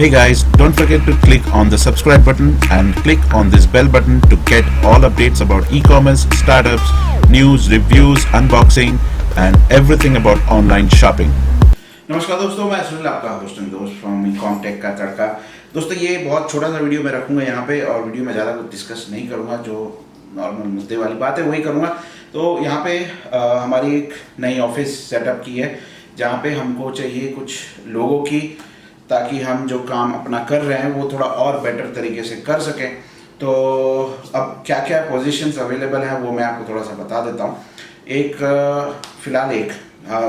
Hey guys, don't forget to click on the subscribe button and click on this bell button to get all updates about e-commerce, startups, news, reviews, unboxing and everything about online shopping. नमस्कार दोस्तों, मैं सुनील आपका host and दोस्त from Ecom-Tech का तड़का। दोस्तों ये बहुत छोटा सा वीडियो मैं रखूंगा यहाँ पे और वीडियो में ज़्यादा कुछ डिस्कस नहीं करूँगा, जो नॉर्मल मुद्दे वाली बात है वही करूँगा। तो यहाँ पे हमारी एक नई ऑफिस सेटअप की है जहाँ पे हमको चाहिए कुछ लोगों की, ताकि हम जो काम अपना कर रहे हैं वो थोड़ा और बेटर तरीके से कर सकें। तो अब क्या क्या पोजीशंस अवेलेबल हैं वो मैं आपको थोड़ा सा बता देता हूँ। एक फ़िलहाल एक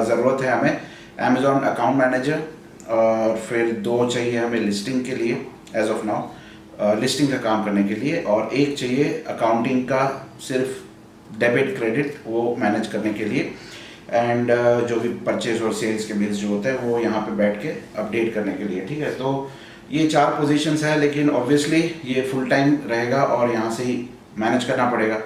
ज़रूरत है हमें अमेज़ॉन अकाउंट मैनेजर, और फिर दो चाहिए हमें लिस्टिंग के लिए एज ऑफ नाउ, लिस्टिंग का काम करने के लिए, और एक चाहिए अकाउंटिंग का सिर्फ डेबिट क्रेडिट वो मैनेज करने के लिए, एंड जो भी परचेज और सेल्स के बिल्स जो होते हैं वो यहाँ पे बैठ के अपडेट करने के लिए। ठीक है, तो ये 4 पोजीशंस है, लेकिन ऑब्वियसली ये फुल टाइम रहेगा और यहाँ से ही मैनेज करना पड़ेगा।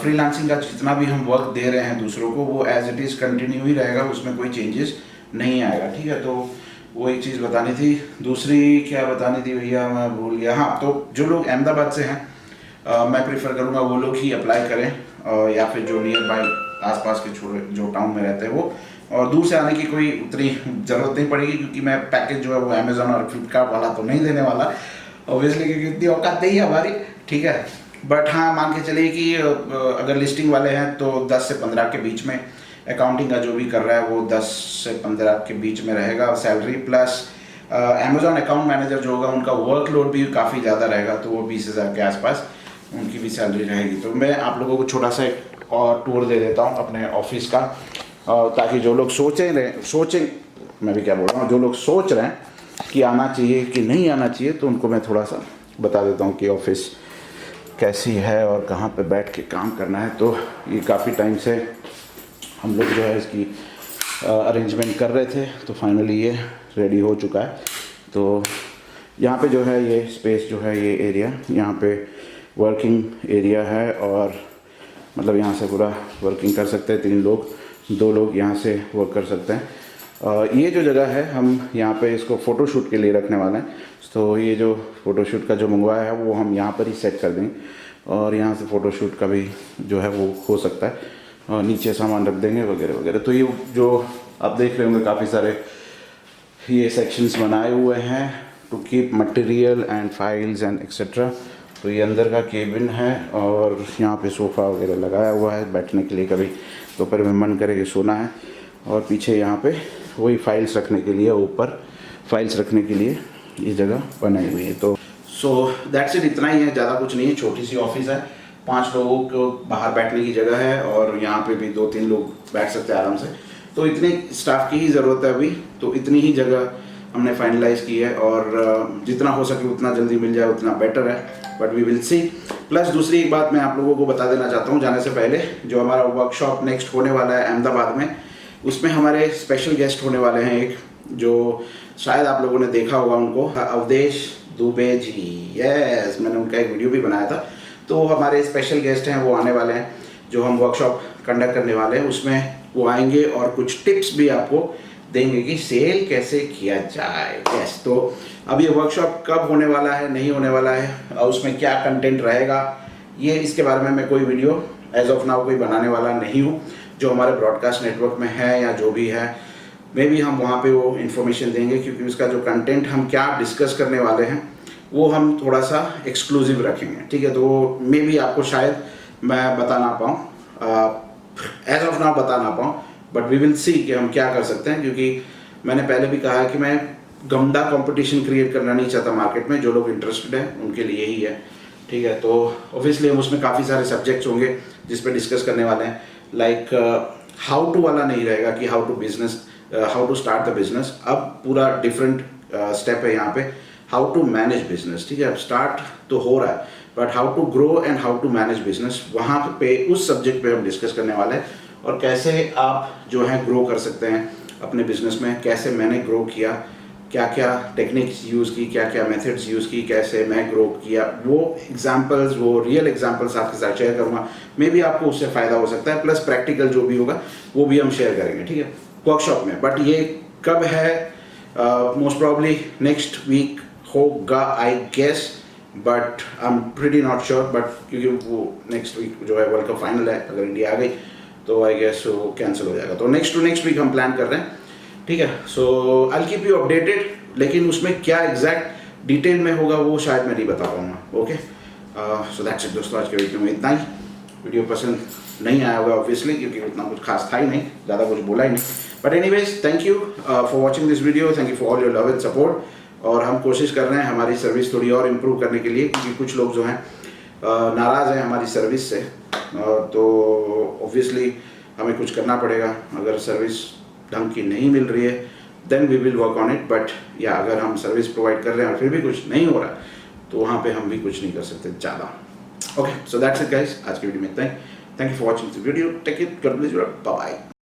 फ्रीलांसिंग का जितना भी हम वर्क दे रहे हैं दूसरों को वो एज इट इज़ कंटिन्यू ही रहेगा, उसमें कोई चेंजेस नहीं आएगा। ठीक है, तो वो एक चीज़ बतानी थी। दूसरी क्या बतानी थी भैया, मैं भूल गया। हाँ, तो जो लोग अहमदाबाद से हैं मैं प्रीफर करूँगा वो लोग ही अप्लाई करें, या फिर जो नियर बाई आसपास के छोटे जो टाउन में रहते हैं वो, और दूर से आने की कोई उतनी ज़रूरत नहीं पड़ेगी, क्योंकि मैं पैकेज जो है वो अमेज़ॉन और फ्लिपकार्ट वाला तो नहीं देने वाला ऑब्वियसली, क्योंकि इतनी औकात नहीं है हमारी। ठीक है, बट हाँ मान के चलिए कि अगर लिस्टिंग वाले हैं तो 10 से 15 के बीच में, अकाउंटिंग का जो भी कर रहा है वो 10 से 15 के बीच में रहेगा salary, plus Amazon account manager जो होगा उनका वर्कलोड भी काफ़ी ज़्यादा रहेगा, तो वो 20,000 के आसपास उनकी भी सैलरी रहेगी। तो मैं आप लोगों को छोटा सा एक और टूर दे देता हूँ अपने ऑफिस का, ताकि जो लोग सोचें मैं भी क्या बोल रहा हूँ, जो लोग सोच रहे हैं कि आना चाहिए कि नहीं आना चाहिए, तो उनको मैं थोड़ा सा बता देता हूँ कि ऑफिस कैसी है और कहाँ पे बैठ के काम करना है। तो ये काफ़ी टाइम से हम लोग जो है इसकी अरेंजमेंट कर रहे थे, तो फाइनली ये रेडी हो चुका है। तो यहाँ पे जो है ये स्पेस जो है, ये एरिया यहाँ पे वर्किंग एरिया है, और मतलब यहाँ से पूरा वर्किंग कर सकते हैं 3 लोग, 2 लोग यहाँ से वर्क कर सकते हैं। ये जो जगह है हम यहाँ पे इसको फ़ोटोशूट के लिए रखने वाले हैं, तो ये जो फ़ोटोशूट का जो मंगवाया है वो हम यहाँ पर ही सेट कर देंगे, और यहाँ से फ़ोटोशूट का भी जो है वो हो सकता है, और नीचे सामान रख देंगे वगैरह वगैरह। तो ये जो आप देख रहे होंगे काफ़ी सारे ये सेक्शंस बनाए हुए हैं to keep material and files and etcetera. तो ये अंदर का केबिन है, और यहाँ पे सोफ़ा वगैरह लगाया हुआ है बैठने के लिए, कभी दोपहर में मन करे कि सोना है, और पीछे यहाँ पे वही फाइल्स रखने के लिए, ऊपर फाइल्स रखने के लिए ये जगह बनाई हुई है। तो सो दैट्स इट, इतना ही है, ज़्यादा कुछ नहीं है। छोटी सी ऑफिस है, 5 लोगों को बाहर बैठने की जगह है, और यहाँ पे भी 2-3 लोग बैठ सकते हैं आराम से। तो इतने स्टाफ की ही ज़रूरत है अभी, तो इतनी ही जगह हमने फाइनलाइज़ की है, और जितना हो सके उतना जल्दी मिल जाए उतना बेटर है, but we will see. Plus दूसरी एक बात मैं आप लोगों को बता देना चाहता हूँ जाने से पहले, जो हमारा वर्कशॉप नेक्स्ट होने वाला है अहमदाबाद में, उसमें हमारे स्पेशल गेस्ट होने वाले हैं एक, जो शायद आप लोगों ने देखा होगा उनको, अवधेश दुबे जी। यस, मैंने उनका एक वीडियो भी बनाया था। तो हमारे स्पेशल गेस्ट हैं, वो आने वाले हैं, जो हम वर्कशॉप कंडक्ट करने वाले हैं उसमें वो आएंगे, और कुछ टिप्स भी आपको देंगे कि सेल कैसे किया जाए। यस, तो अब ये वर्कशॉप कब होने वाला है, नहीं होने वाला है, और उसमें क्या कंटेंट रहेगा, ये इसके बारे में मैं कोई वीडियो एज ऑफ नाउ कोई बनाने वाला नहीं हूँ। जो हमारे ब्रॉडकास्ट नेटवर्क में है या जो भी है, मे भी हम वहाँ पे वो इन्फॉर्मेशन देंगे, क्योंकि उसका जो कंटेंट हम क्या डिस्कस करने वाले हैं वो हम थोड़ा सा एक्सक्लूसिव रखेंगे। ठीक है, तो मे भी आपको शायद मैं बता ना पाऊँ, एज ऑफ नाउ बता ना पाऊँ, बट वी विल सी कि हम क्या कर सकते हैं, क्योंकि मैंने पहले भी कहा है कि मैं गंदा कंपटीशन क्रिएट करना नहीं चाहता मार्केट में। जो लोग इंटरेस्टेड हैं उनके लिए ही है। ठीक है, तो ऑब्वियसली हम उसमें काफ़ी सारे सब्जेक्ट्स होंगे जिस पे डिस्कस करने वाले हैं। लाइक हाउ टू वाला नहीं रहेगा कि how to start the business, अब पूरा डिफरेंट स्टेप है यहाँ पे, हाउ टू मैनेज बिजनेस। ठीक है, अब स्टार्ट तो हो रहा है, but how to grow and how to manage business, वहाँ पे उस सब्जेक्ट पे हम डिस्कस करने वाले हैं, और कैसे आप जो है ग्रो कर सकते हैं अपने बिजनेस में, कैसे मैंने ग्रो किया, क्या क्या टेक्निक्स यूज़ की, क्या क्या मेथड्स यूज़ की, कैसे मैं ग्रो किया, वो एग्जांपल्स, वो रियल एग्जांपल्स आपके साथ शेयर करूँगा। मे बी आपको उससे फ़ायदा हो सकता है, प्लस प्रैक्टिकल जो भी होगा वो भी हम शेयर करेंगे। ठीक है, वर्कशॉप में। बट ये कब है मोस्ट प्रॉब्ली नेक्स्ट वीक होगा I guess, but I am pretty not sure, but क्योंकि वो नेक्स्ट वीक जो है वर्ल्ड कप फाइनल है, अगर इंडिया आ गई तो आई गेस वो कैंसिल हो जाएगा। तो नेक्स्ट टू नेक्स्ट वीक हम प्लान कर रहे हैं, ठीक है। So I will keep you updated, लेकिन उसमें क्या एग्जैक्ट डिटेल में होगा वो शायद मैं नहीं बता पाऊंगा। ओके, सो दैट्स इट दोस्तों, आज के वीडियो में इतना ही। वीडियो पसंद नहीं आया होगा ऑब्वियसली, क्योंकि उतना कुछ खास था ही नहीं, ज़्यादा कुछ बोला ही नहीं। But anyways, thank you for watching this video, thank you for all your love and support. और हम कोशिश कर रहे हैं हमारी सर्विस थोड़ी और इम्प्रूव करने के लिए, क्योंकि कुछ लोग जो हैं नाराज़ हैं हमारी सर्विस से, तो ऑब्वियसली हमें कुछ करना पड़ेगा। अगर सर्विस ढंग की नहीं मिल रही है then we will work on it, but या अगर हम सर्विस प्रोवाइड कर रहे हैं और फिर भी कुछ नहीं हो रहा तो वहाँ पे हम भी कुछ नहीं कर सकते ज़्यादा। Okay, so that's it guys, आज की वीडियो में इतना ही। Thank you for watching this video, take it, God bless you, bye bye.